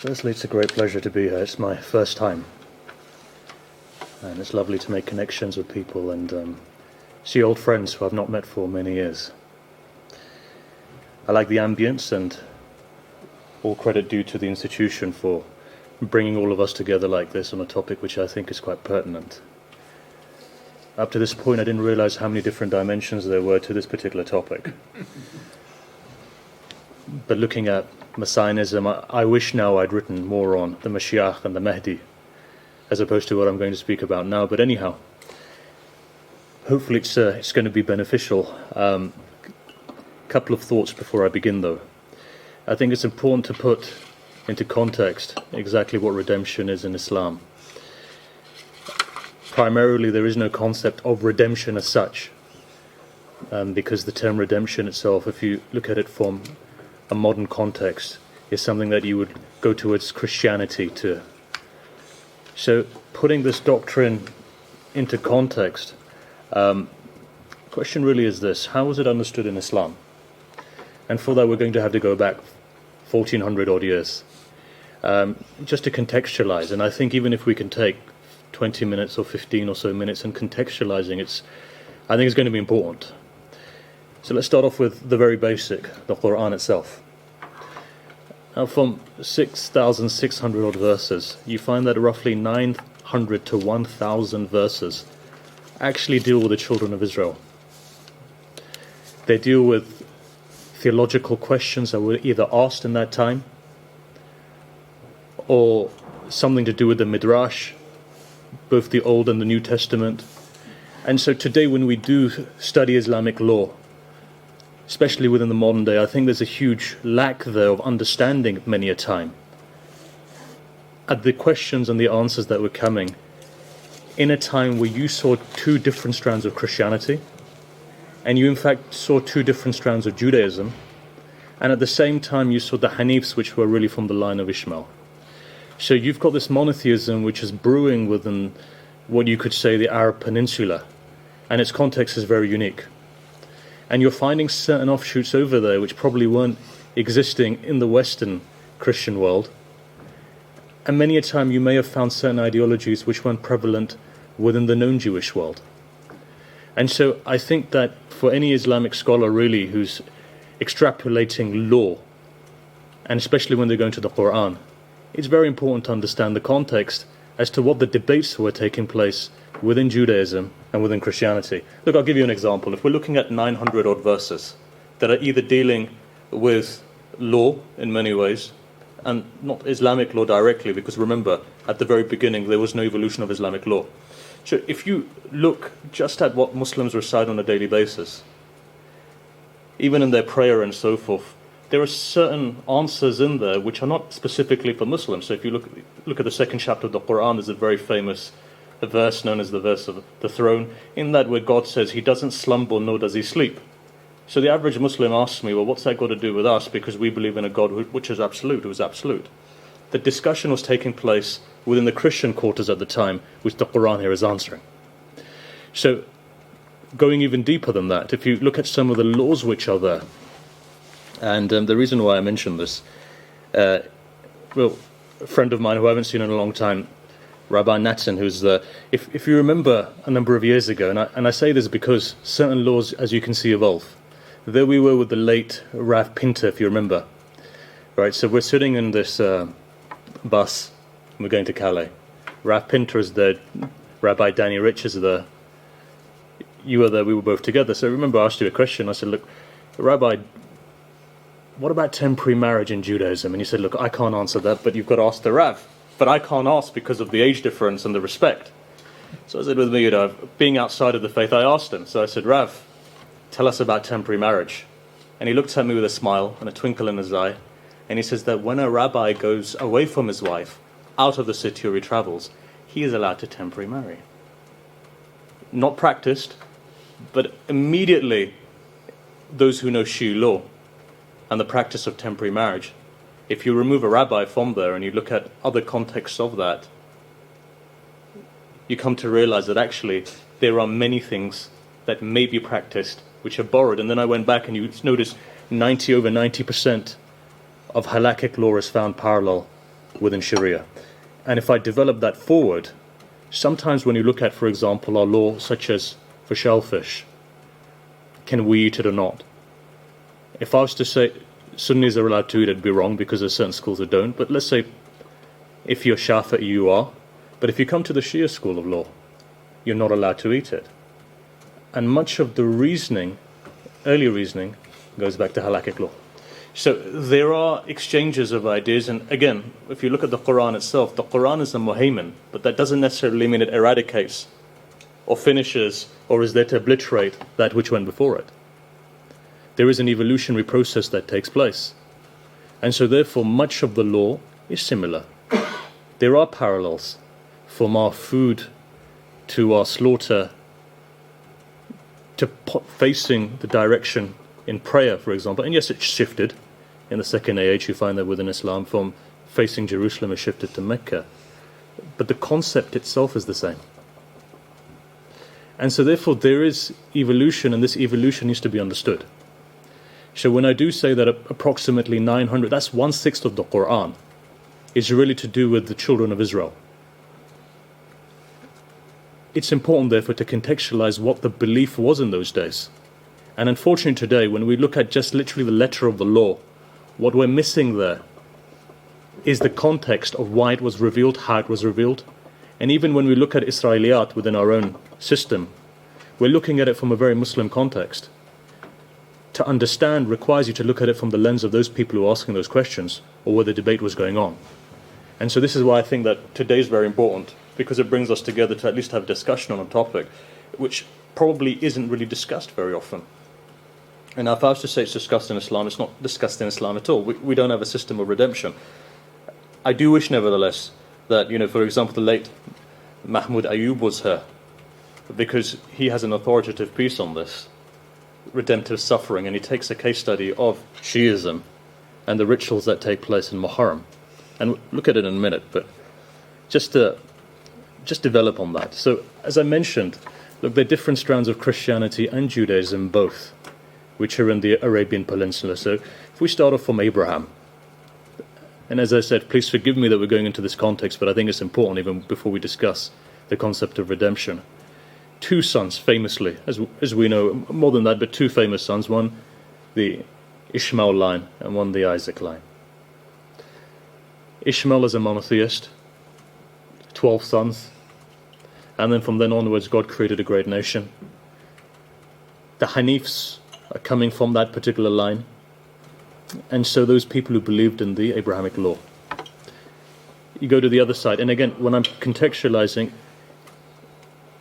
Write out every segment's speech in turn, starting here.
Firstly, it's a great pleasure to be here. It's my first time. And it's lovely to make connections with people and see old friends who I've not met for many years. I like the ambience, and all credit due to the institution for bringing all of us together like this on a topic which I think is quite pertinent. Up to this point, I didn't realize how many different dimensions there were to this particular topic. But looking at Messianism, I wish now I'd written more on the Mashiach and the Mahdi, as opposed to what I'm going to speak about now. But anyhow, hopefully it's going to be beneficial. Couple of thoughts before I begin, though. I think it's important to put into context exactly what redemption is in Islam. Primarily, there is no concept of redemption as such, because the term redemption itself, if you look at it from a modern context, is something that you would go towards Christianity to. So, putting this doctrine into context, question really is this: how was it understood in Islam? And for that, we're going to have to go back 1400 odd years, just to contextualize. And I think even if we can take 20 minutes or 15 or so minutes and contextualizing, I think it's going to be important. So let's start off with the very basic, the Quran itself. Now, from 6,600 odd verses, you find that roughly 900 to 1,000 verses actually deal with the children of Israel. They deal with theological questions that were either asked in that time, or something to do with the Midrash, both the Old and the New Testament. And so today, when we do study Islamic law, especially within the modern day, I think there's a huge lack there of understanding many a time at the questions and the answers that were coming in a time where you saw two different strands of Christianity, and you in fact saw two different strands of Judaism, and at the same time you saw the Hanifs, which were really from the line of Ishmael. So you've got this monotheism which is brewing within what you could say the Arab Peninsula, and its context is very unique. And you're finding certain offshoots over there which probably weren't existing in the Western Christian world, and many a time you may have found certain ideologies which weren't prevalent within the known Jewish world. And so I think that for any Islamic scholar really who's extrapolating law, and especially when they're going to the Quran, it's very important to understand the context as to what the debates were taking place within Judaism and within Christianity. Look, I'll give you an example. If we're looking at 900 odd verses that are either dealing with law in many ways, and not Islamic law directly, because remember, at the very beginning there was no evolution of Islamic law. So if you look just at what Muslims recite on a daily basis, even in their prayer and so forth, there are certain answers in there which are not specifically for Muslims. So if you look at the second chapter of the Quran, there's a very famous verse known as the verse of the throne, in that where God says he doesn't slumber nor does he sleep. So the average Muslim asks me, well, what's that got to do with us? Because we believe in a God which is absolute, who is absolute. The discussion was taking place within the Christian quarters at the time, which the Quran here is answering. So, going even deeper than that, if you look at some of the laws which are there, and the reason why I mention this, well, a friend of mine who I haven't seen in a long time, Rabbi Natson, who's the, if you remember a number of years ago, and I say this because certain laws, as you can see, evolve. There we were with the late Rav Pinter, if you remember. Right, so we're sitting in this bus, and we're going to Calais. Rav Pinter is there, Rabbi Danny Rich is there. You were there, we were both together. So I remember I asked you a question. I said, look, Rabbi, what about temporary marriage in Judaism? And you said, look, I can't answer that, but you've got to ask the Rav. But I can't ask because of the age difference and the respect. So I said with me, being outside of the faith, I asked him. So I said, Rav, tell us about temporary marriage. And he looked at me with a smile and a twinkle in his eye. And he says that when a rabbi goes away from his wife, out of the city or he travels, he is allowed to temporary marry. Not practiced, but immediately those who know Shi'i law and the practice of temporary marriage, if you remove a rabbi from there and you look at other contexts of that, you come to realize that actually there are many things that may be practiced which are borrowed. And then I went back and you notice over 90% of halakhic law is found parallel within Sharia. And if I develop that forward, sometimes when you look at, for example, our law such as for shellfish, can we eat it or not? If I was to say Sunnis are allowed to eat it, it'd be wrong because there's certain schools that don't. But let's say if you're Shafi'i, you are. But if you come to the Shia school of law, you're not allowed to eat it. And much of the reasoning, early reasoning, goes back to halakhic law. So there are exchanges of ideas, and again, if you look at the Quran itself, the Quran is a muhaymin, but that doesn't necessarily mean it eradicates or finishes or is there to obliterate that which went before it. There is an evolutionary process that takes place. And so therefore much of the law is similar. There are parallels from our food to our slaughter to facing the direction in prayer, for example. And yes, it's shifted. In the second age, you find that within Islam, from facing Jerusalem is shifted to Mecca. But the concept itself is the same. And so therefore there is evolution, and this evolution needs to be understood. So when I do say that approximately 900, that's 1/6 of the Quran, is really to do with the children of Israel. It's important, therefore, to contextualize what the belief was in those days. And unfortunately today, when we look at just literally the letter of the law, what we're missing there is the context of why it was revealed, how it was revealed. And even when we look at Israeliyat within our own system, we're looking at it from a very Muslim context. To understand requires you to look at it from the lens of those people who are asking those questions, or where the debate was going on. And so this is why I think that today is very important, because it brings us together to at least have discussion on a topic which probably isn't really discussed very often. And now if I was to say it's discussed in Islam, it's not discussed in Islam at all. We don't have a system of redemption. I do wish, nevertheless, that, for example, the late Mahmoud Ayub was here, because he has an authoritative piece on this, redemptive suffering, and he takes a case study of Shiism and the rituals that take place in Muharram. And we'll look at it in a minute, but just develop on that. So, as I mentioned, look, there are different strands of Christianity and Judaism both, which are in the Arabian Peninsula. So, if we start off from Abraham, and as I said, please forgive me that we're going into this context, but I think it's important even before we discuss the concept of redemption. Two sons, famously, as we know, more than that, but two famous sons, one the Ishmael line and one the Isaac line. Ishmael is a monotheist, 12 sons, and then from then onwards God created a great nation. The Hanifs are coming from that particular line, and so those people who believed in the Abrahamic law. You go to the other side, and again, when I'm contextualizing,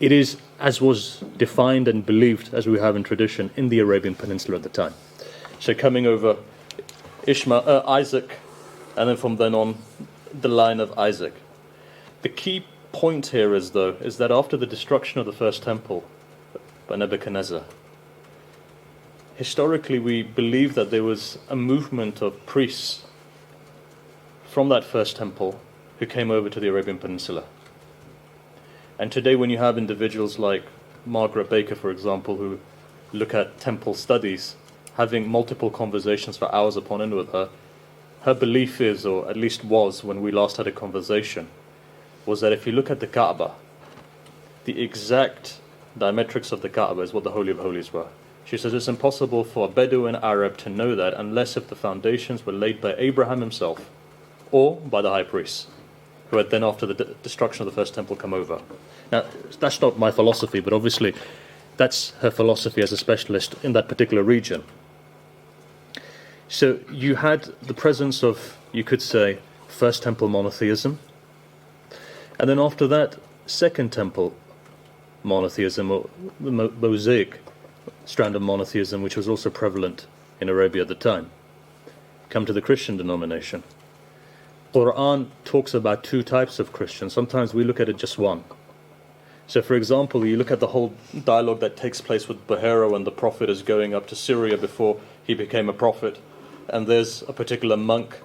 it is as was defined and believed, as we have in tradition, in the Arabian Peninsula at the time. So coming over Isaac, and then from then on, the line of Isaac. The key point here is that after the destruction of the first temple by Nebuchadnezzar, historically we believe that there was a movement of priests from that first temple who came over to the Arabian Peninsula. And today when you have individuals like Margaret Baker, for example, who look at temple studies, having multiple conversations for hours upon end with her, her belief is, or at least was when we last had a conversation, was that if you look at the Kaaba, the exact diametrics of the Kaaba is what the Holy of Holies were. She says it's impossible for a Bedouin Arab to know that unless if the foundations were laid by Abraham himself or by the high priests, who had then after the destruction of the first temple come over. Now, that's not my philosophy, but obviously that's her philosophy as a specialist in that particular region. So you had the presence of, you could say, first temple monotheism, and then after that, second temple monotheism, or the Mosaic strand of monotheism, which was also prevalent in Arabia at the time. Come to the Christian denomination. Quran talks about two types of Christians. Sometimes we look at it just one. So for example, you look at the whole dialogue that takes place with Bahira when the prophet is going up to Syria before he became a prophet, and there's a particular monk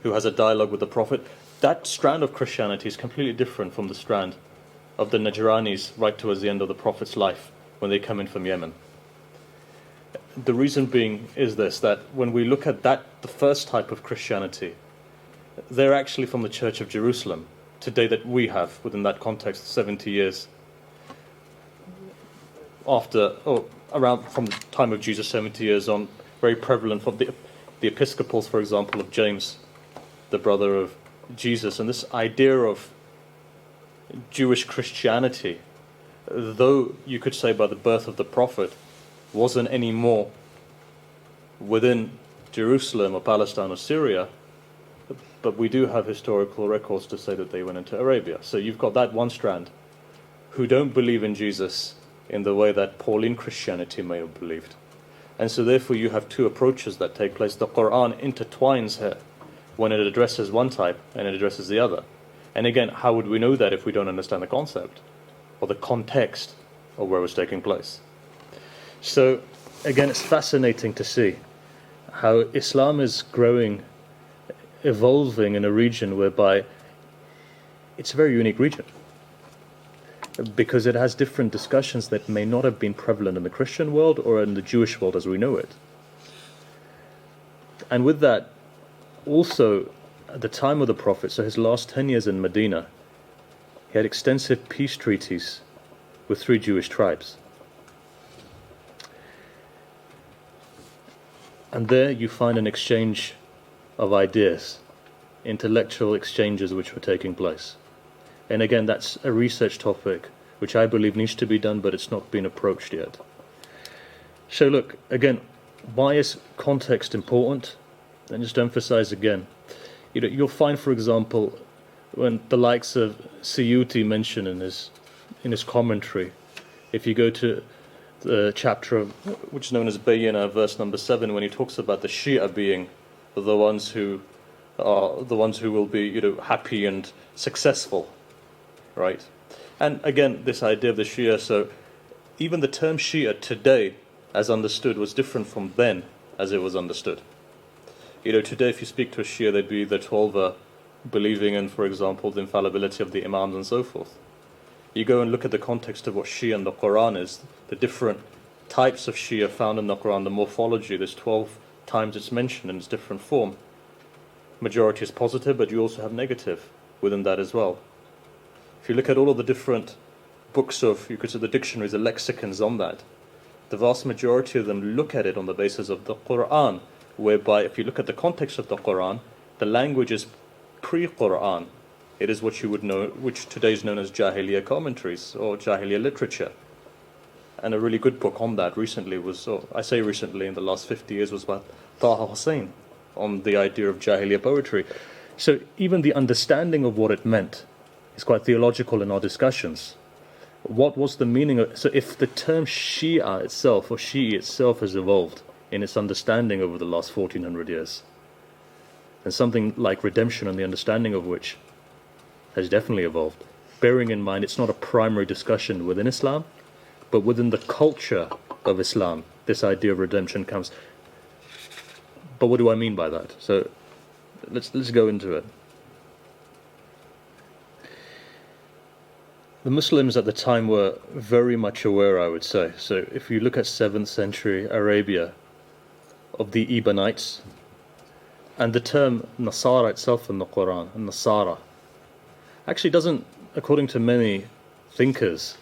who has a dialogue with the prophet. That strand of Christianity is completely different from the strand of the Najranis right towards the end of the prophet's life when they come in from Yemen. The reason being is this, that when we look at that, the first type of Christianity, they're actually from the Church of Jerusalem today that we have within that context 70 years after, or around from the time of Jesus, 70 years on, very prevalent for the Episcopals, for example, of James, the brother of Jesus. And this idea of Jewish Christianity, though you could say by the birth of the prophet, wasn't any more within Jerusalem or Palestine or Syria, but we do have historical records to say that they went into Arabia. So you've got that one strand who don't believe in Jesus in the way that Pauline Christianity may have believed. And so therefore you have two approaches that take place. The Quran intertwines here when it addresses one type and it addresses the other. And again, how would we know that if we don't understand the concept or the context of where it's taking place? So again, it's fascinating to see how Islam is growing, evolving in a region whereby it's a very unique region, because it has different discussions that may not have been prevalent in the Christian world or in the Jewish world as we know it. And with that, also at the time of the Prophet, so his last 10 years in Medina, he had extensive peace treaties with 3 Jewish tribes. And there you find an exchange of ideas, intellectual exchanges which were taking place. And again, that's a research topic which I believe needs to be done, but it's not been approached yet. So look, again, why is context important? And just to emphasize again, you'll find, for example, when the likes of Suyuti mention in his commentary, if you go to the chapter of, which is known as Bayyina, verse number 7, when he talks about the Shia being the ones who are the ones who will be, happy and successful, right? And again, this idea of the Shia, so even the term Shia today, as understood, was different from then as it was understood. Today if you speak to a Shia, they'd be the 12 believing in, for example, the infallibility of the Imams and so forth. You go and look at the context of what Shia in the Quran is, the different types of Shia found in the Quran, the morphology, there's 12 times it's mentioned in its different form. Majority is positive, but you also have negative within that as well. If you look at all of the different books of, you could say the dictionaries, the lexicons on that, the vast majority of them look at it on the basis of the Quran, whereby if you look at the context of the Quran, the language is pre-Quran. It is what you would know, which today is known as Jahiliyyah commentaries or Jahiliyyah literature. And a really good book on that recently was, or I say recently, in the last 50 years, was by Hussain on the idea of Jahiliyyah poetry. So even the understanding of what it meant is quite theological in our discussions. What was the meaning of, so if the term Shia itself or Shi'i itself has evolved in its understanding over the last 1400 years, then something like redemption and the understanding of which has definitely evolved. Bearing in mind it's not a primary discussion within Islam, but within the culture of Islam, this idea of redemption comes. But what do I mean by that? So let's go into it. The Muslims at the time were very much aware, I would say. So if you look at 7th century Arabia, of the Ibanites, and the term Nasara itself in the Quran, Nasara, actually doesn't, according to many thinkers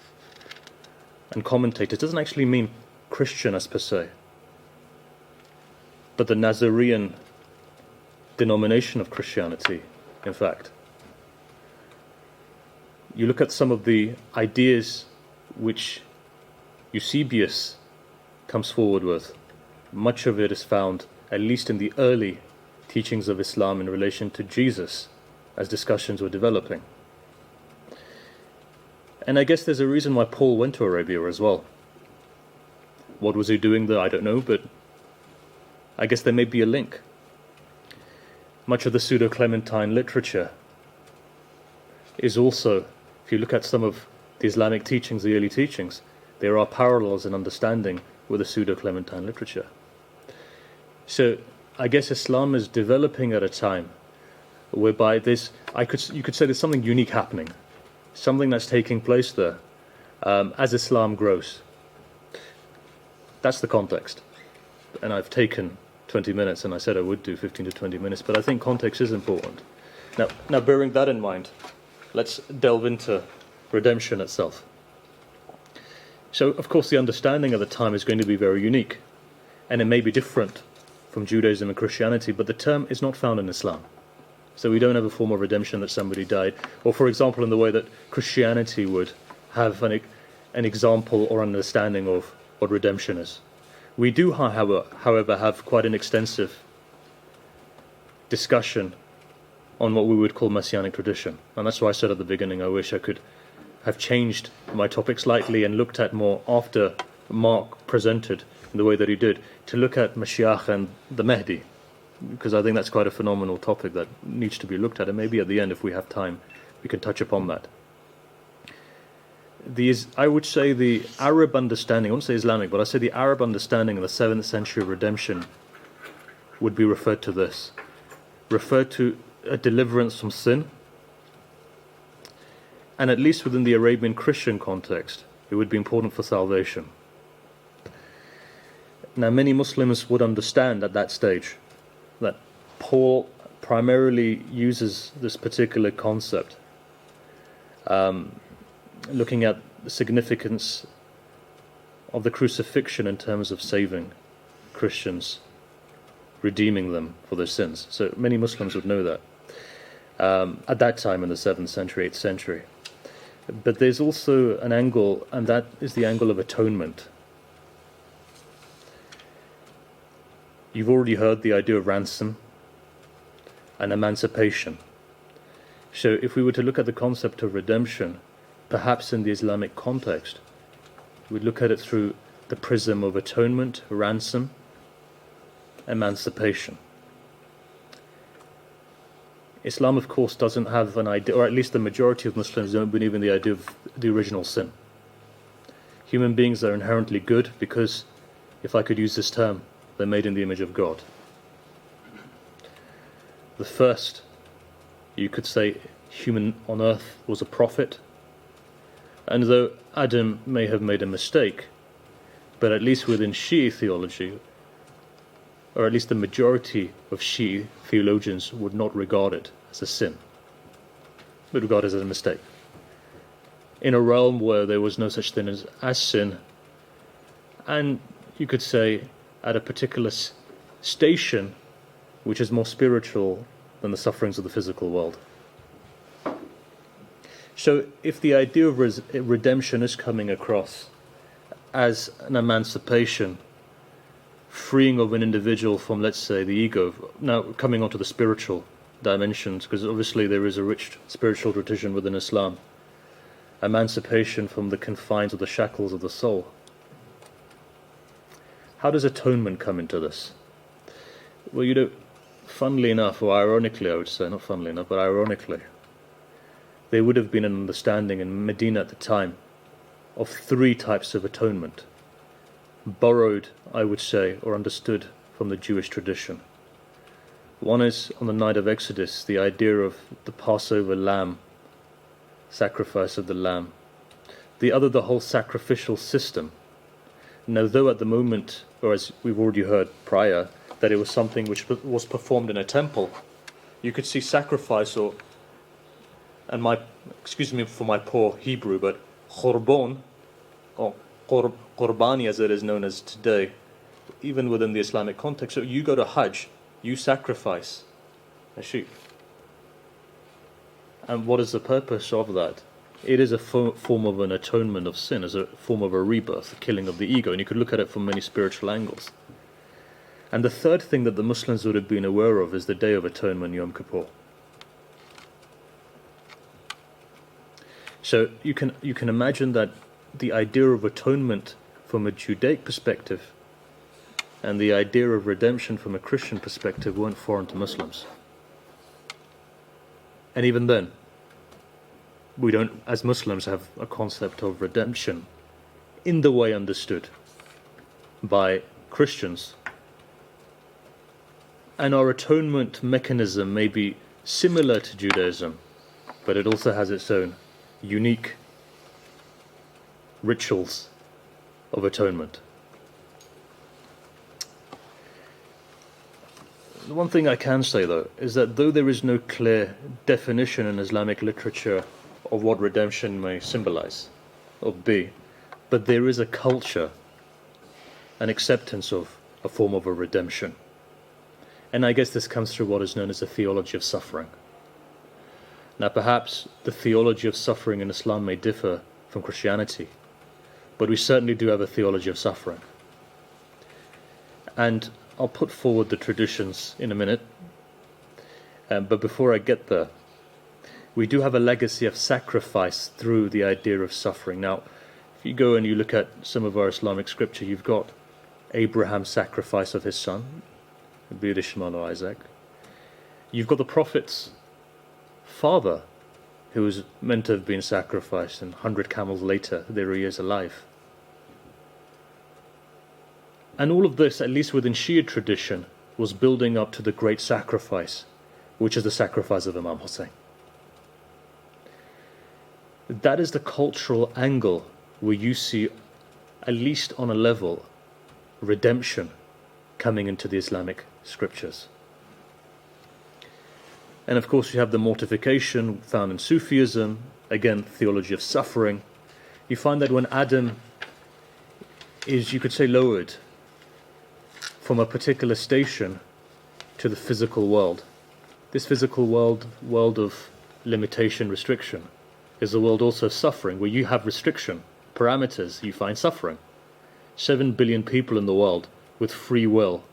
and commentators, doesn't actually mean Christian as per se, but the Nazarene denomination of Christianity, in fact. You look at some of the ideas which Eusebius comes forward with, much of it is found, at least in the early teachings of Islam in relation to Jesus, as discussions were developing. And I guess there's a reason why Paul went to Arabia as well. What was he doing there? I don't know, but I guess there may be a link. Much of the pseudo-Clementine literature is also, if you look at some of the Islamic teachings, the early teachings, there are parallels in understanding with the pseudo-Clementine literature. So I guess Islam is developing at a time whereby this, you could say there's something unique happening, something that's taking place there as Islam grows. That's the context. And I've taken 20 minutes, and I said I would do 15 to 20 minutes, but I think context is important. Now bearing that in mind, let's delve into redemption itself. So, of course, the understanding of the time is going to be very unique, and it may be different from Judaism and Christianity, but the term is not found in Islam. So we don't have a form of redemption that somebody died, or for example in the way that Christianity would have an example or understanding of what redemption is. We do, however, have quite an extensive discussion on what we would call Messianic tradition. And that's why I said at the beginning I wish I could have changed my topic slightly and looked at more after Mark presented in the way that he did, to look at Mashiach and the Mahdi, because I think that's quite a phenomenal topic that needs to be looked at, and maybe at the end, if we have time, we can touch upon that. I would say the Arab understanding, I won't say Islamic, but I say the Arab understanding of the 7th century redemption would be referred to a deliverance from sin, and at least within the Arabian Christian context, it would be important for salvation. Now, many Muslims would understand at that stage that Paul primarily uses this particular concept, looking at the significance of the crucifixion in terms of saving Christians, redeeming them for their sins. So many Muslims would know that at that time in the 7th century, 8th century. But there's also an angle, and that is the angle of atonement. You've already heard the idea of ransom and emancipation. So if we were to look at the concept of redemption, perhaps in the Islamic context, we'd look at it through the prism of atonement, ransom, emancipation. Islam, of course, doesn't have an idea, or at least the majority of Muslims don't believe in the idea of the original sin. Human beings are inherently good because, if I could use this term, they're made in the image of God. The first, you could say, human on earth was a prophet, and though Adam may have made a mistake, but at least within Shia theology, or at least the majority of Shia theologians would not regard it as a sin, but regard it as a mistake. In a realm where there was no such thing as sin, and you could say at a particular station which is more spiritual than the sufferings of the physical world. So if the idea of redemption is coming across as an emancipation, freeing of an individual from, let's say, the ego, now coming onto the spiritual dimensions, because obviously there is a rich spiritual tradition within Islam, emancipation from the confines of the shackles of the soul. How does atonement come into this? Well, funnily enough, or ironically I would say, not funnily enough, but ironically, there would have been an understanding in Medina at the time of 3 types of atonement, borrowed, I would say, or understood from the Jewish tradition. One is, on the night of Exodus, the idea of the Passover lamb, sacrifice of the lamb. The other, the whole sacrificial system. Now, though at the moment, or as we've already heard prior, that it was something which was performed in a temple, you could see sacrifice, excuse me for my poor Hebrew, but khorbon, or Qurbani as it is known as today, even within the Islamic context. So you go to Hajj, you sacrifice a sheep. And what is the purpose of that? It is a form of an atonement of sin, as a form of a rebirth, a killing of the ego, and you could look at it from many spiritual angles. And the third thing that the Muslims would have been aware of is the Day of Atonement, Yom Kippur. So you can imagine that the idea of atonement from a Judaic perspective and the idea of redemption from a Christian perspective weren't foreign to Muslims. And even then, we don't, as Muslims, have a concept of redemption in the way understood by Christians. And our atonement mechanism may be similar to Judaism, but it also has its own unique rituals of atonement. one thing I can say, though, is that though there is no clear definition in Islamic literature of what redemption may symbolize or be, but there is a culture, an acceptance of a form of a redemption. And I guess this comes through what is known as the theology of suffering. Now, perhaps the theology of suffering in Islam may differ from Christianity, but we certainly do have a theology of suffering. And I'll put forward the traditions in a minute, but before I get there, we do have a legacy of sacrifice through the idea of suffering. Now, if you go and you look at some of our Islamic scripture, you've got Abraham's sacrifice of his son, be it Ishmael or Isaac. You've got the Prophet's father, who was meant to have been sacrificed, and 100 camels later, there he is alive. And all of this, at least within Shia tradition, was building up to the great sacrifice, which is the sacrifice of Imam Hussain. That is the cultural angle where you see, at least on a level, redemption coming into the Islamic scriptures. And of course you have the mortification found in Sufism, again, theology of suffering. You find that when Adam is, you could say, lowered from a particular station to the physical world, this physical world of limitation, restriction, is a world also of suffering, where you have restriction, parameters, you find suffering. 7 billion people in the world with free will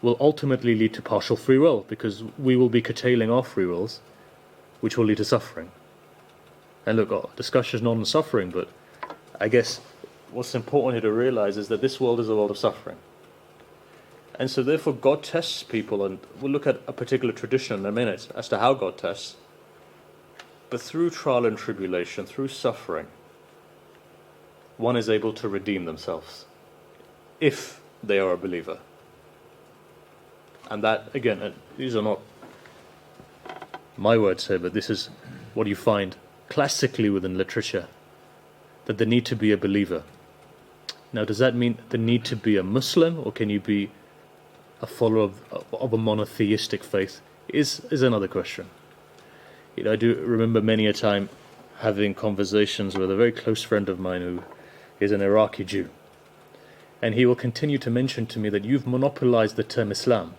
will ultimately lead to partial free will, because we will be curtailing our free wills, which will lead to suffering. And look, our discussion is not on suffering, but I guess what's important here to realize is that this world is a world of suffering. And so therefore God tests people, and we'll look at a particular tradition in a minute as to how God tests. But through trial and tribulation, through suffering, one is able to redeem themselves, if they are a believer. And that, again, these are not my words here, but this is what you find classically within literature, that the need to be a believer. Now, does that mean the need to be a Muslim, or can you be a follower of a monotheistic faith, is another question. You know, I do remember many a time having conversations with a very close friend of mine who is an Iraqi Jew. And he will continue to mention to me that you've monopolized the term Islam,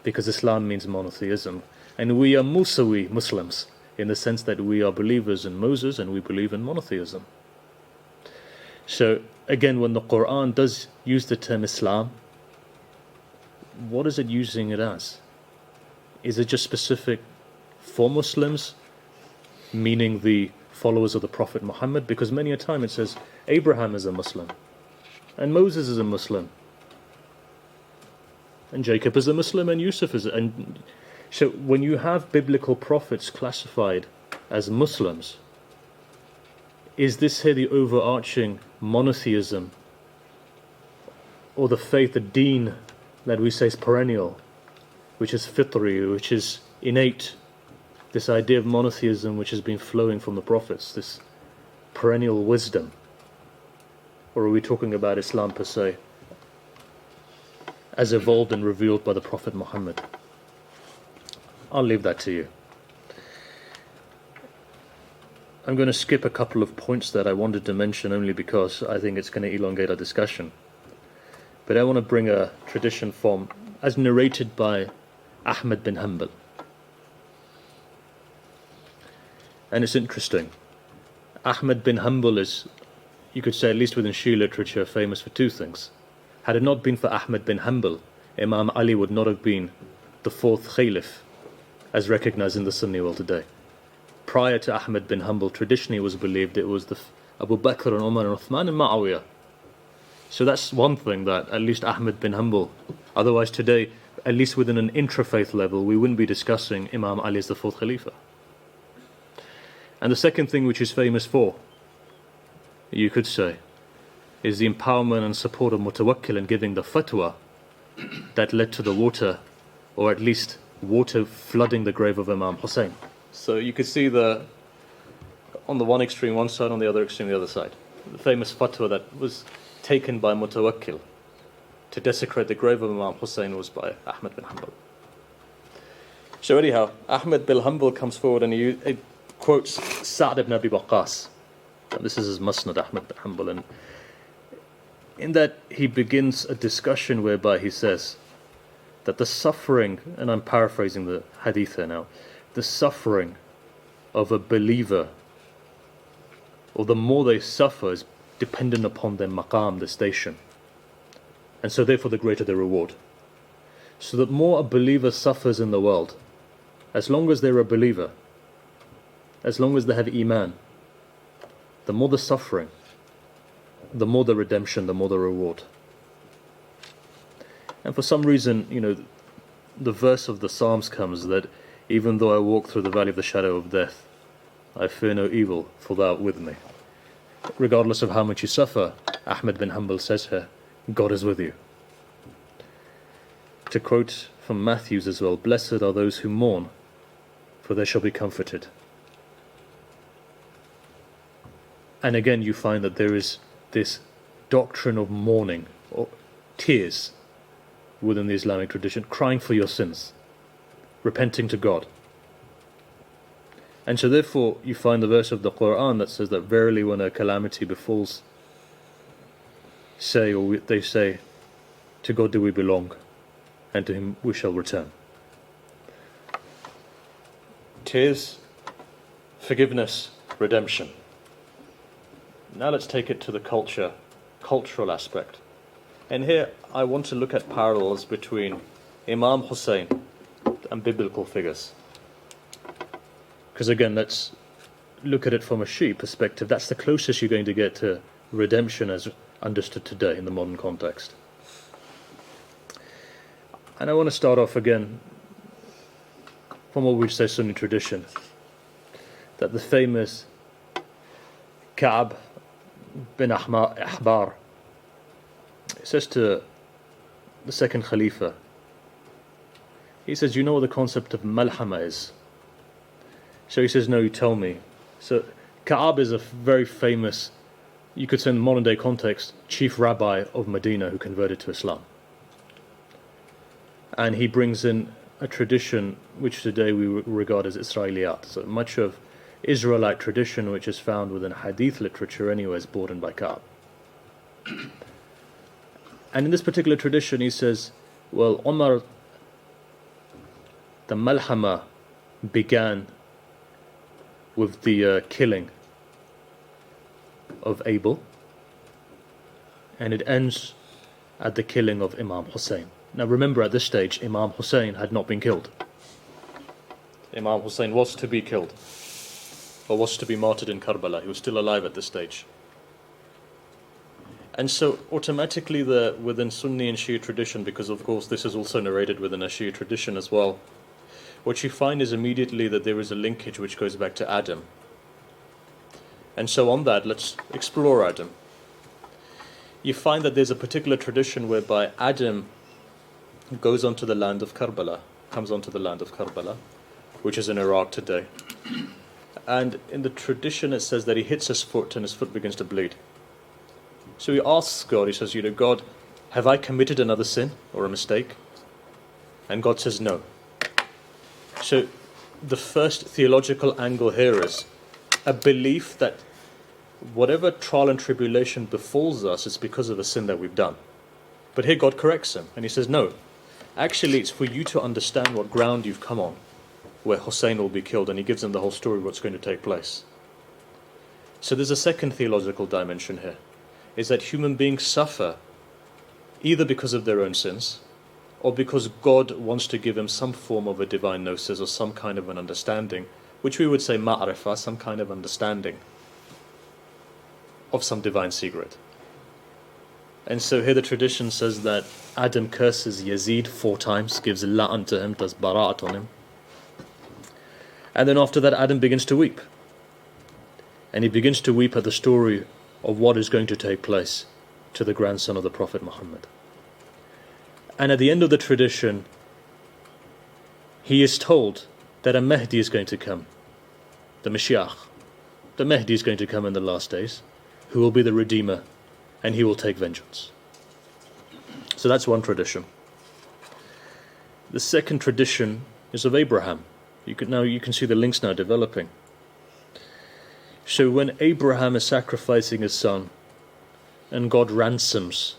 because Islam means monotheism. And we are Musawi Muslims, in the sense that we are believers in Moses and we believe in monotheism. So, again, when the Quran does use the term Islam, what is it using it as? Is it just specific for Muslims, meaning the followers of the Prophet Muhammad? Because many a time it says Abraham is a Muslim, and Moses is a Muslim, and Jacob is a Muslim, and Yusuf is and so when you have biblical prophets classified as Muslims, is this here the overarching monotheism, or the faith, the deen that we say is perennial, which is fitri, which is innate, this idea of monotheism which has been flowing from the prophets, this perennial wisdom? Or are we talking about Islam per se, as evolved and revealed by the Prophet Muhammad? I'll leave that to you. I'm going to skip a couple of points that I wanted to mention, only because I think it's going to elongate our discussion. But I want to bring a tradition from, as narrated by Ahmad bin Hanbal. And it's interesting. Ahmad bin Hanbal is, you could say, at least within Shia literature, famous for two things. Had it not been for Ahmad bin Hanbal, Imam Ali would not have been the fourth Caliph, as recognized in the Sunni world today. Prior to Ahmad bin Hanbal, traditionally it was believed it was the Abu Bakr and Umar and Uthman and Muawiyah. So that's one thing, that at least Ahmad bin Hanbal, otherwise today, at least within an Interfaith level, we wouldn't be discussing Imam Ali as the fourth Khalifa. And the second thing which he's famous for, you could say, is the empowerment and support of Mutawakkil in giving the fatwa that led to the water, or at least water flooding the grave of Imam Hussain. So you could see on the one extreme one side, on the other extreme the other side. The famous fatwa that was taken by Mutawakkil to desecrate the grave of Imam Hussain was by Ahmad bin Hanbal. So anyhow, Ahmed bin Hanbal comes forward and he quotes Sa'd ibn Abi Waqqas. This is his Musnad, Ahmed bin Hanbal, and in that he begins a discussion whereby he says that the suffering, and I'm paraphrasing the hadith here now, the suffering of a believer, or the more they suffer, is dependent upon their maqam, the station, and so therefore the greater the reward. So that more a believer suffers in the world, as long as they're a believer, as long as they have Iman, the more the suffering, the more the redemption, the more the reward. And for some reason, the verse of the Psalms comes that even though I walk through the valley of the shadow of death, I fear no evil, for thou art with me. Regardless of how much you suffer, Ahmed bin Hanbal says here, God is with you. To quote from Matthews as well, blessed are those who mourn, for they shall be comforted. And again you find that there is this doctrine of mourning, or tears, within the Islamic tradition, crying for your sins, repenting to God. And so therefore you find the verse of the Quran that says that verily when a calamity befalls, they say, to God do we belong, and to Him we shall return. Tears, forgiveness, redemption. Now let's take it to the cultural aspect. And here I want to look at parallels between Imam Hussain and biblical figures. Because again, let's look at it from a Shia perspective. That's the closest you're going to get to redemption as understood today in the modern context. And I want to start off again from what we say Sunni tradition, that the famous Ka'b bin Ahbar says to the second Khalifa, he says, you know what the concept of malhama is? So he says, no, you tell me. So Ka'b is a very famous, you could say in modern day context, chief rabbi of Medina who converted to Islam. And he brings in a tradition which today we regard as Israeliyat. So much of Israelite tradition which is found within hadith literature anyway is brought in by Ka'b. And in this particular tradition he says, well, Omar, the malhama began with the killing of Abel, and it ends at the killing of Imam Hussain. Now remember, at this stage Imam Hussain had not been killed. Imam Hussain was to be killed, or was to be martyred in Karbala. He was still alive at this stage. And so automatically within Sunni and Shia tradition, because of course this is also narrated within a Shia tradition as well, what you find is immediately that there is a linkage which goes back to Adam. And so on that, let's explore Adam. You find that there's a particular tradition whereby Adam goes onto the land of Karbala, comes onto the land of Karbala, which is in Iraq today. And in the tradition it says that he hits his foot and his foot begins to bleed. So he asks God, he says, God, have I committed another sin or a mistake? And God says no. So the first theological angle here is a belief that whatever trial and tribulation befalls us is because of a sin that we've done. But here God corrects him and he says, no, actually it's for you to understand what ground you've come on, where Hussain will be killed, and he gives him the whole story of what's going to take place. So there's a second theological dimension here, is that human beings suffer either because of their own sins, or because God wants to give him some form of a divine gnosis or some kind of an understanding, which we would say ma'rifah, some kind of understanding of some divine secret. And so here the tradition says that Adam curses Yazid 4 times, gives la'an to him, does bara'at on him. And then after that Adam begins to weep. And he begins to weep at the story of what is going to take place to the grandson of the Prophet Muhammad. And at the end of the tradition, he is told that a Mahdi is going to come, the Mashiach. The Mahdi is going to come in the last days, who will be the Redeemer, and he will take vengeance. So that's one tradition. The second tradition is of Abraham. You can see the links now developing. So when Abraham is sacrificing his son, and God ransoms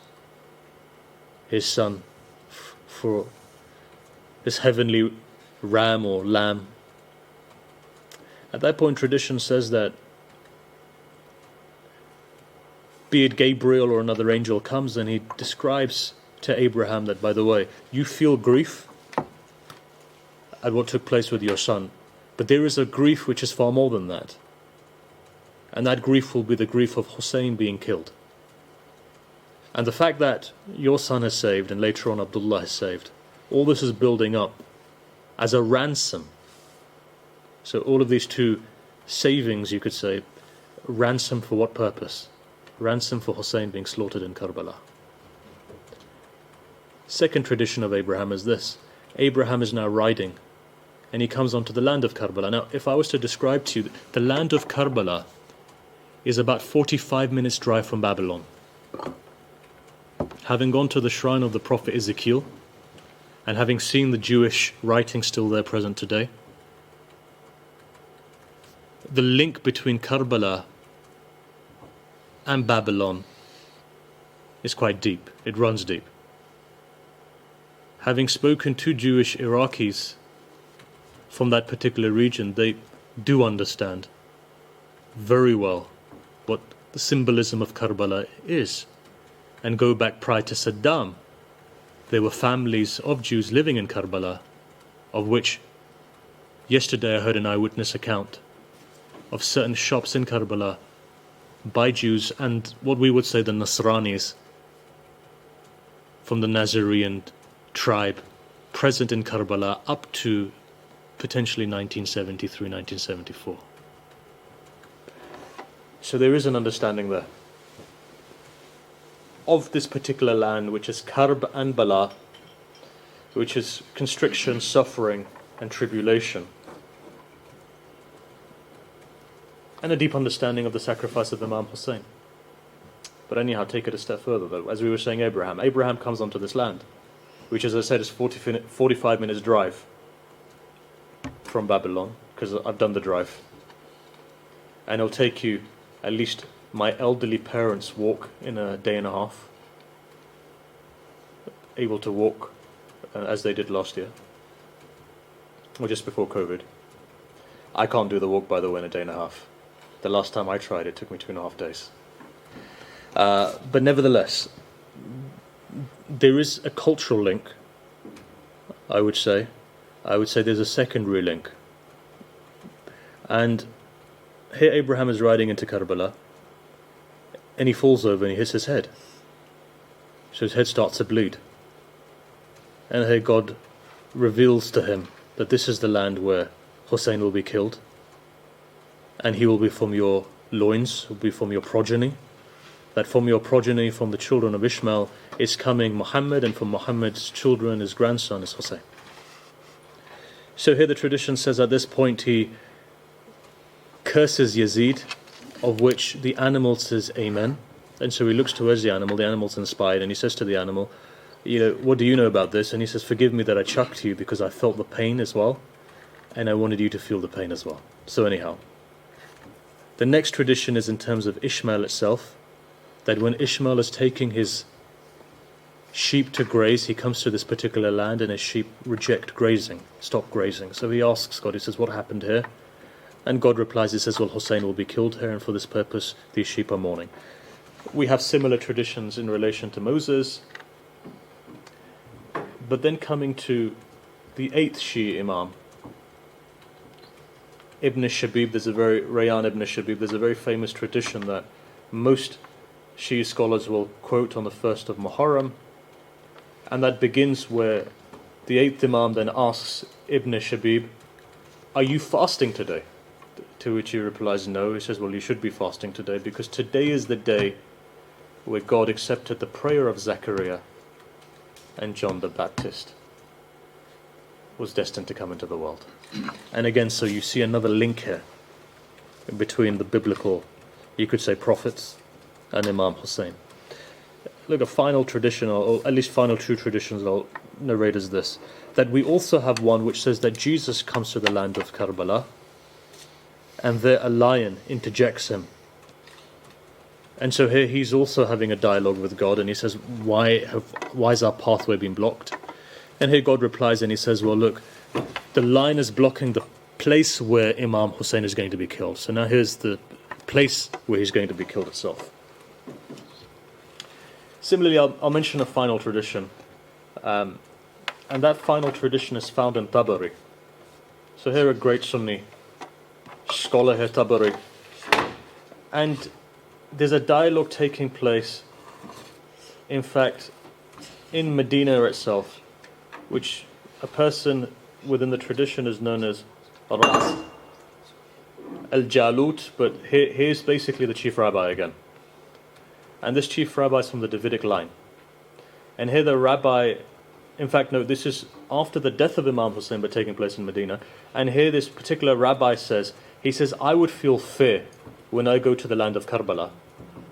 his son for his heavenly ram or lamb, at that point tradition says that, be it Gabriel or another angel comes and he describes to Abraham that, by the way, you feel grief at what took place with your son, but there is a grief which is far more than that. And that grief will be the grief of Hussain being killed. And the fact that your son is saved and later on Abdullah is saved, all this is building up as a ransom. So all of these two savings, you could say, ransom for what purpose? Ransom for Hussain being slaughtered in Karbala. Second tradition of Abraham is this. Abraham is now riding and he comes onto the land of Karbala. Now, if I was to describe to you, the land of Karbala is about 45 minutes drive from Babylon. Having gone to the shrine of the prophet Ezekiel and having seen the Jewish writing still there present today, the link between Karbala and Babylon is quite deep. It runs deep. Having spoken to Jewish Iraqis from that particular region, they do understand very well what the symbolism of Karbala is. And go back prior to Saddam, there were families of Jews living in Karbala, of which yesterday I heard an eyewitness account of certain shops in Karbala by Jews and what we would say the Nasranis from the Nazarene tribe present in Karbala up to potentially 1973, 1974. So there is an understanding there of this particular land, which is Karb and Bala, which is constriction, suffering and tribulation. And a deep understanding of the sacrifice of Imam Hussain. But anyhow, take it a step further though. As we were saying, Abraham comes onto this land, which as I said is 45 minutes drive from Babylon, because I've done the drive. And it'll take you, at least my elderly parents walk in a day and a half, able to walk as they did last year, or just before COVID. I can't do the walk, by the way, in a day and a half. The last time I tried, it took me 2.5 days. But nevertheless, there is a cultural link, I would say. I would say there's a secondary link. And here Abraham is riding into Karbala, and he falls over and he hits his head. So his head starts to bleed. And here God reveals to him that this is the land where Hussain will be killed, and he will be from your loins, will be from your progeny, that from your progeny, from the children of Ishmael, is coming Muhammad, and from Muhammad's children, his grandson is Hussain. So here the tradition says at this point he curses Yazid, of which the animal says Amen. And so he looks towards the animal's inspired, and he says to the animal, what do you know about this? And he says, forgive me that I chucked you because I felt the pain as well, and I wanted you to feel the pain as well. So anyhow, the next tradition is in terms of Ishmael itself, that when Ishmael is taking his sheep to graze, he comes to this particular land and his sheep reject grazing, stop grazing. So he asks God, he says, what happened here? And God replies, he says, well, Hussain will be killed here, and for this purpose these sheep are mourning. We have similar traditions in relation to Moses. But then coming to the 8th Shia Imam, Ibn Shabib, Rayyan Ibn Shabib, there's a very famous tradition that most Shia scholars will quote on the 1st of Muharram, and that begins where the 8th Imam then asks Ibn Shabib, are you fasting today? To which he replies, no. He says, well, you should be fasting today, because today is the day where God accepted the prayer of Zechariah, and John the Baptist was destined to come into the world. And again, so you see another link here between the biblical, you could say, prophets and Imam Hussain. Look, a final tradition, or at least final two traditions I'll narrators this, that we also have one which says that Jesus comes to the land of Karbala, and there a lion interjects him. And so here he's also having a dialogue with God, and he says, why is our pathway being blocked? And here God replies and he says, well, look, the lion is blocking the place where Imam Hussain is going to be killed. So now here's the place where he's going to be killed itself. Similarly, I'll mention a final tradition. And that final tradition is found in Tabari. So here a great Sunni scholar here, Tabari. And there's a dialogue taking place, in fact, in Medina itself, which a person within the tradition is known as Al-Jalut, but here's basically the chief rabbi again. And this chief rabbi is from the Davidic line. And here the rabbi, in fact, no, this is after the death of Imam Hussain, but taking place in Medina. And here this particular rabbi says, I would feel fear when I go to the land of Karbala,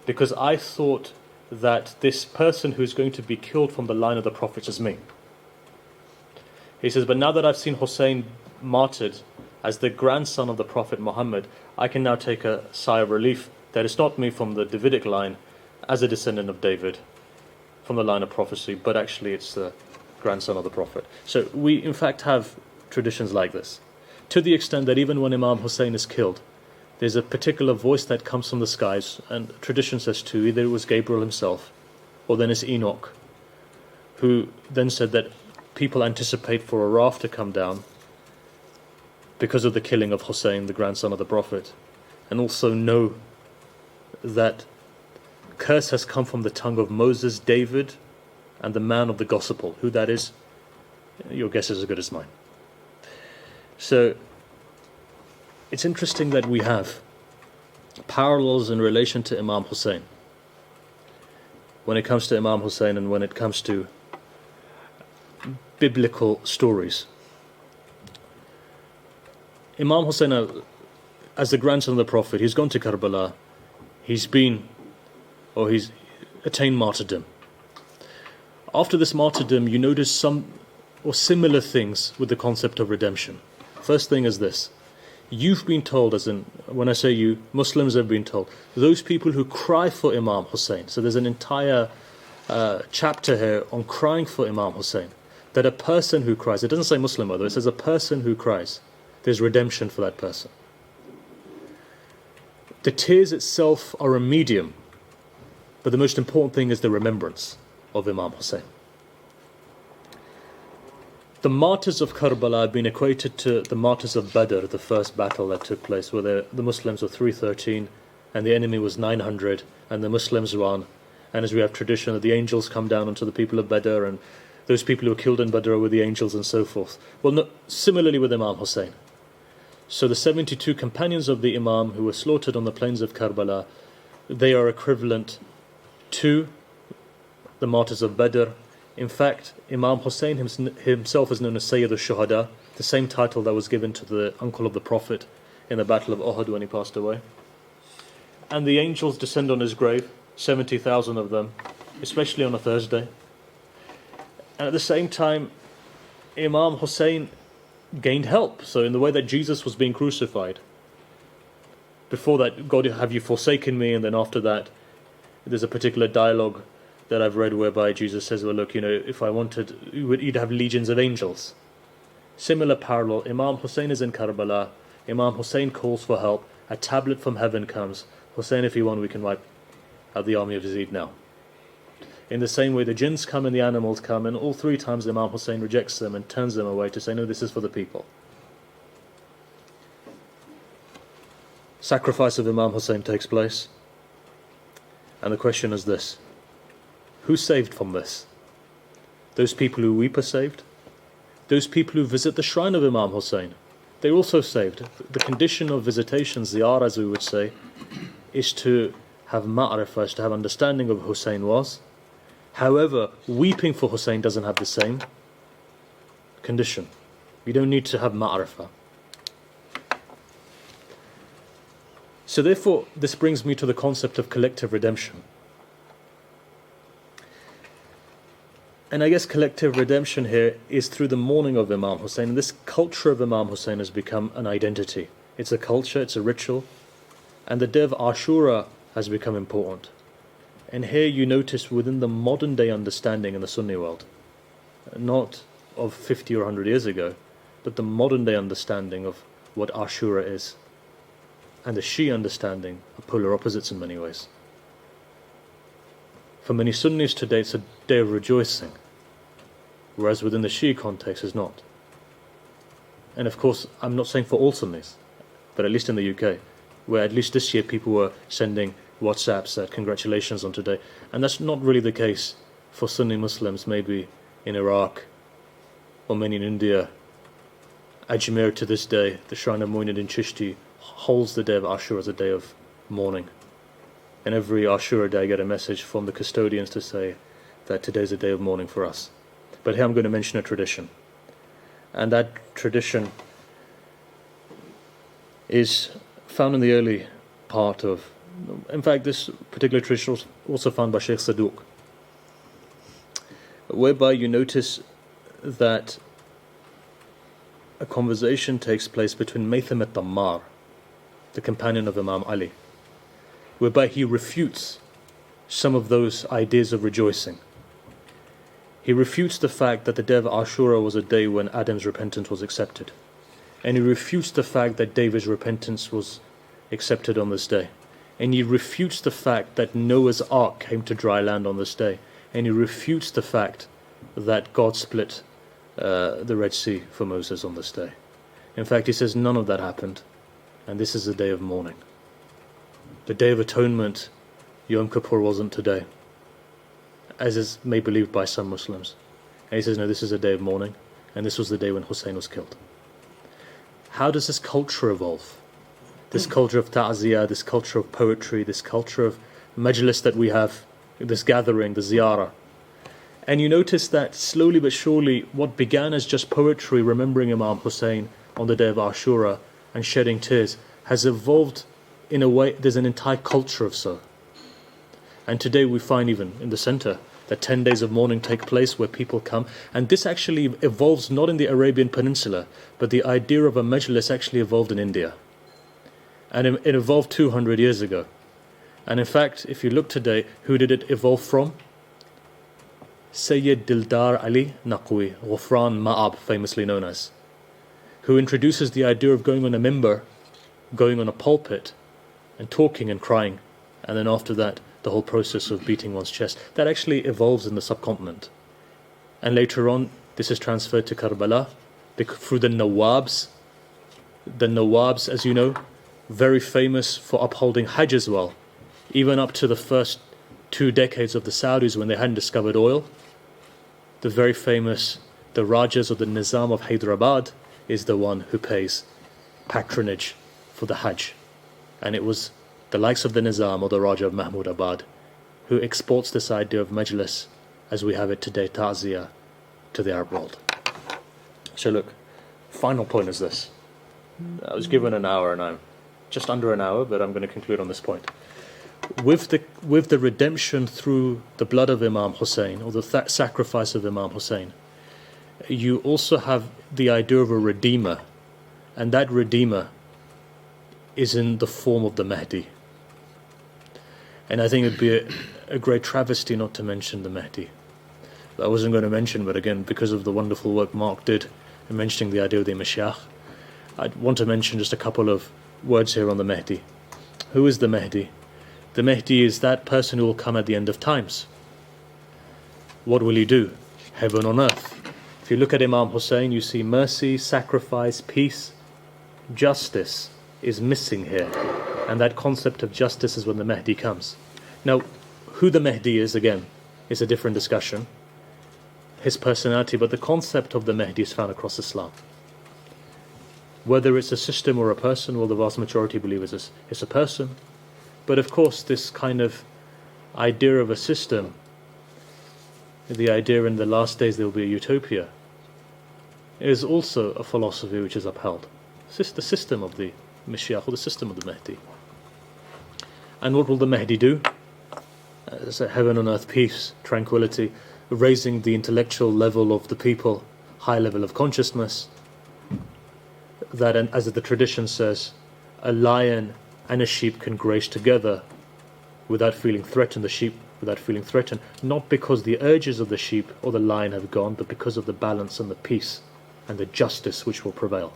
because I thought that this person who's going to be killed from the line of the prophets is me. He says, but now that I've seen Hussain martyred as the grandson of the Prophet Muhammad, I can now take a sigh of relief that it's not me from the Davidic line as a descendant of David from the line of prophecy, but actually it's the grandson of the Prophet. So we in fact have traditions like this, to the extent that even when Imam Hussain is killed, there's a particular voice that comes from the skies, and tradition says too, either it was Gabriel himself, or then it's Enoch, who then said that people anticipate for a wrath to come down because of the killing of Hussain, the grandson of the Prophet, and also know that curse has come from the tongue of Moses, David, and the man of the gospel. Who that is, your guess is as good as mine. So it's interesting that we have parallels in relation to Imam Hussain when it comes to Imam Hussain and when it comes to biblical stories. Imam Hussain, as the grandson of the Prophet, he's gone to Karbala, he's attained martyrdom. After this martyrdom, you notice some or similar things with the concept of redemption. First thing is this: you've been told, as in, when I say you, Muslims have been told, those people who cry for Imam Hussain. So there's an entire chapter here on crying for Imam Hussain. That a person who cries, it doesn't say Muslim by the way, it says a person who cries, there's redemption for that person. The tears itself are a medium, but the most important thing is the remembrance of Imam Hussain. The martyrs of Karbala have been equated to the martyrs of Badr, the first battle that took place, where the Muslims were 313 and the enemy was 900 and the Muslims won. And as we have tradition that the angels come down onto the people of Badr, and those people who were killed in Badr were the angels and so forth. Well, no, similarly with Imam Hussain. So the 72 companions of the Imam who were slaughtered on the plains of Karbala, they are equivalent to the martyrs of Badr. In fact, Imam Hussain himself is known as Sayyid al-Shuhada, the same title that was given to the uncle of the Prophet in the Battle of Uhud when he passed away. And the angels descend on his grave, 70,000 of them, especially on a Thursday. And at the same time, Imam Hussain gained help. So in the way that Jesus was being crucified, before that, God, have you forsaken me? And then after that, there's a particular dialogue that I've read whereby Jesus says, well, look, if I wanted, you'd have legions of angels. Similar parallel, Imam Hussain is in Karbala, Imam Hussain calls for help, a tablet from heaven comes, Hussain, if you want, we can wipe out the army of Yazid now. In the same way, the jinns come and the animals come, and all three times Imam Hussain rejects them and turns them away to say, no, this is for the people. Sacrifice of Imam Hussain takes place. And the question is this: who's saved from this? Those people who weep are saved. Those people who visit the shrine of Imam Hussain, they're also saved. The condition of visitation, ziyarah as we would say, is to have ma'rifah, is to have understanding of who Hussain was. However, weeping for Hussain doesn't have the same condition. You don't need to have ma'rifah. So therefore, this brings me to the concept of collective redemption. And I guess collective redemption here is through the mourning of Imam Hussain. And this culture of Imam Hussain has become an identity. It's a culture, it's a ritual. And the day of Ashura has become important. And here you notice within the modern day understanding in the Sunni world, not of 50 or 100 years ago, but the modern day understanding of what Ashura is, and the Shia understanding are polar opposites in many ways. For many Sunnis today it's a day of rejoicing, whereas within the Shia context it's not. And of course I'm not saying for all Sunnis, but at least in the UK, where at least this year people were sending WhatsApps that congratulations on today, and that's not really the case for Sunni Muslims, maybe in Iraq or many in India. Ajmer to this day, the shrine of Mu'in-ud-Din Chishti, holds the day of Ashura as a day of mourning. And every Ashura day I get a message from the custodians to say that today is a day of mourning for us. But here I'm going to mention a tradition. And that tradition is found in the early part of, in fact this particular tradition was also found by Sheikh Saduq, whereby you notice that a conversation takes place between Maytham al-Tammar, the companion of Imam Ali, whereby he refutes some of those ideas of rejoicing. He refutes the fact that the day of Ashura was a day when Adam's repentance was accepted. And he refutes the fact that David's repentance was accepted on this day. And he refutes the fact that Noah's ark came to dry land on this day. And he refutes the fact that God split the Red Sea for Moses on this day. In fact, he says none of that happened, and this is a day of mourning. The Day of Atonement, Yom Kippur, wasn't today, as is made believed by some Muslims. And he says no, this is a day of mourning, and this was the day when Hussain was killed. How does this culture evolve? This culture of ta'ziyah, this culture of poetry, this culture of majlis that we have, this gathering, the ziyarah. And you notice that slowly but surely what began as just poetry remembering Imam Hussain on the day of Ashura and shedding tears has evolved in a way. There's an entire culture of so. And today we find even in the center that 10 days of mourning take place where people come. And this actually evolves not in the Arabian Peninsula, but the idea of a majlis actually evolved in India. And it evolved 200 years ago. And in fact, if you look today, who did it evolve from? Sayyid Dildar Ali Naqwi, Ghufran Ma'ab, famously known as, who introduces the idea of going on a mimbar, going on a pulpit, and talking and crying, and then after that, the whole process of beating one's chest. That actually evolves in the subcontinent. And later on, this is transferred to Karbala through the Nawabs. The Nawabs, as you know, very famous for upholding Hajj as well, even up to the first 2 decades of the Saudis when they hadn't discovered oil. The very famous, the Rajas of the Nizam of Hyderabad is the one who pays patronage for the Hajj. And it was the likes of the Nizam or the Raja of Mahmudabad who exports this idea of majlis as we have it today, ta'ziyah, to the Arab world. So look, final point is this. I was given an hour and I'm just under an hour, but I'm going to conclude on this point. With the redemption through the blood of Imam Hussain, or the sacrifice of Imam Hussain, you also have the idea of a redeemer, and that redeemer is in the form of the Mahdi. And I think it'd be a great travesty not to mention the Mahdi. I wasn't going to mention, but again, because of the wonderful work Mark did in mentioning the idea of the Mashiach, I'd want to mention just a couple of words here on the Mahdi. Who is the Mahdi? The Mahdi is that person who will come at the end of times. What will he do? Heaven on earth. If you look at Imam Hussain, you see mercy, sacrifice, peace. Justice is missing here. And that concept of justice is when the Mahdi comes. Now, who the Mahdi is, again, is a different discussion. His personality, but the concept of the Mahdi is found across Islam. Whether it's a system or a person, well, the vast majority believe it's a person. But of course, this kind of idea of a system, the idea in the last days there will be a utopia, is also a philosophy which is upheld. It's the system of the Mashiach, or the system of the Mahdi. And what will the Mahdi do? As I say, heaven on earth, peace, tranquility. raising the intellectual level of the people, high level of consciousness, that, as the tradition says, a lion and a sheep can graze together without feeling threatened, the sheep without feeling threatened, not because the urges of the sheep or the lion have gone, but because of the balance and the peace and the justice which will prevail.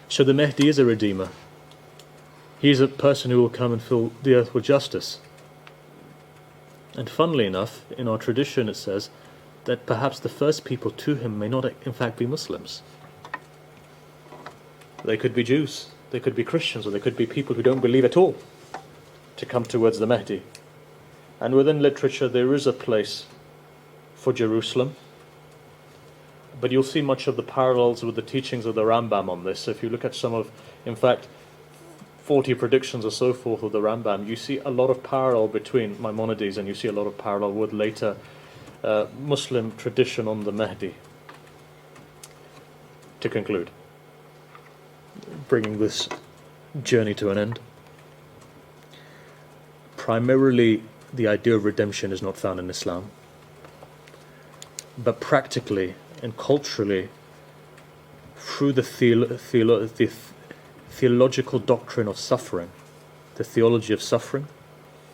So the Mahdi is a redeemer. He is a person who will come and fill the earth with justice. And funnily enough, in our tradition it says that perhaps the first people to him may not in fact be Muslims. They could be Jews, they could be Christians, or they could be people who don't believe at all to come towards the Mahdi. And within literature there is a place for Jerusalem, but you'll see much of the parallels with the teachings of the Rambam on this. So if you look at some of, in fact, 40 predictions or so forth of the Rambam, you see a lot of parallel between Maimonides, and you see a lot of parallel with later Muslim tradition on the Mahdi. To conclude, bringing this journey to an end, primarily the idea of redemption is not found in Islam, but practically and culturally, through the theological doctrine of suffering, the theology of suffering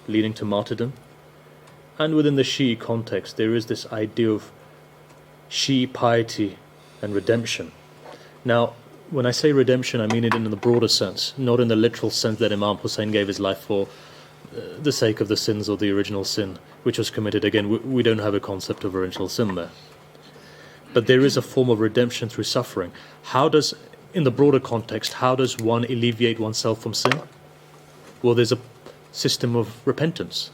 leading to martyrdom, and within the Shi'i context there is this idea of Shi'i piety and redemption. Now, when I say redemption, I mean it in the broader sense, not in the literal sense that Imam Hussain gave his life for the sake of the sins of the original sin which was committed. Again, we don't have a concept of original sin there. But there is a form of redemption through suffering. How does, in the broader context, how does one alleviate oneself from sin? Well, there's a system of repentance.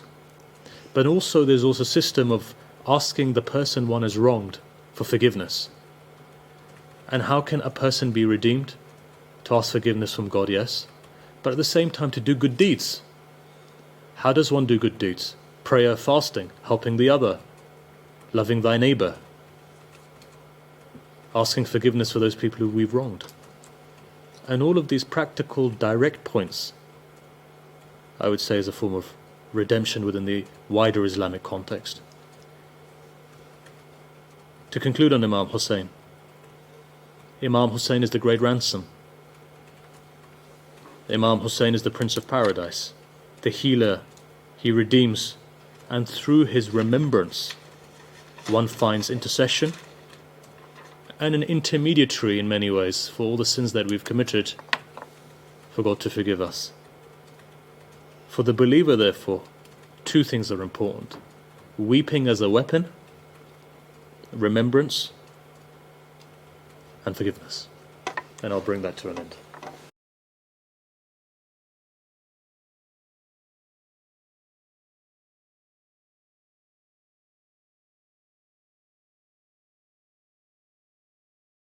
But also there's also a system of asking the person one has wronged for forgiveness. And how can a person be redeemed? To ask forgiveness from God, yes. But at the same time to do good deeds. How does one do good deeds? Prayer, fasting, helping the other, loving thy neighbour, asking forgiveness for those people who we've wronged. And all of these practical, direct points, I would say, is a form of redemption within the wider Islamic context. To conclude on Imam Hussain is the great ransom. Imam Hussain is the Prince of Paradise, the healer. He redeems, and through his remembrance one finds intercession and an intermediary in many ways for all the sins that we've committed, for God to forgive us. For the believer, therefore, two things are important: weeping as a weapon, remembrance, and forgiveness. And I'll bring that to an end.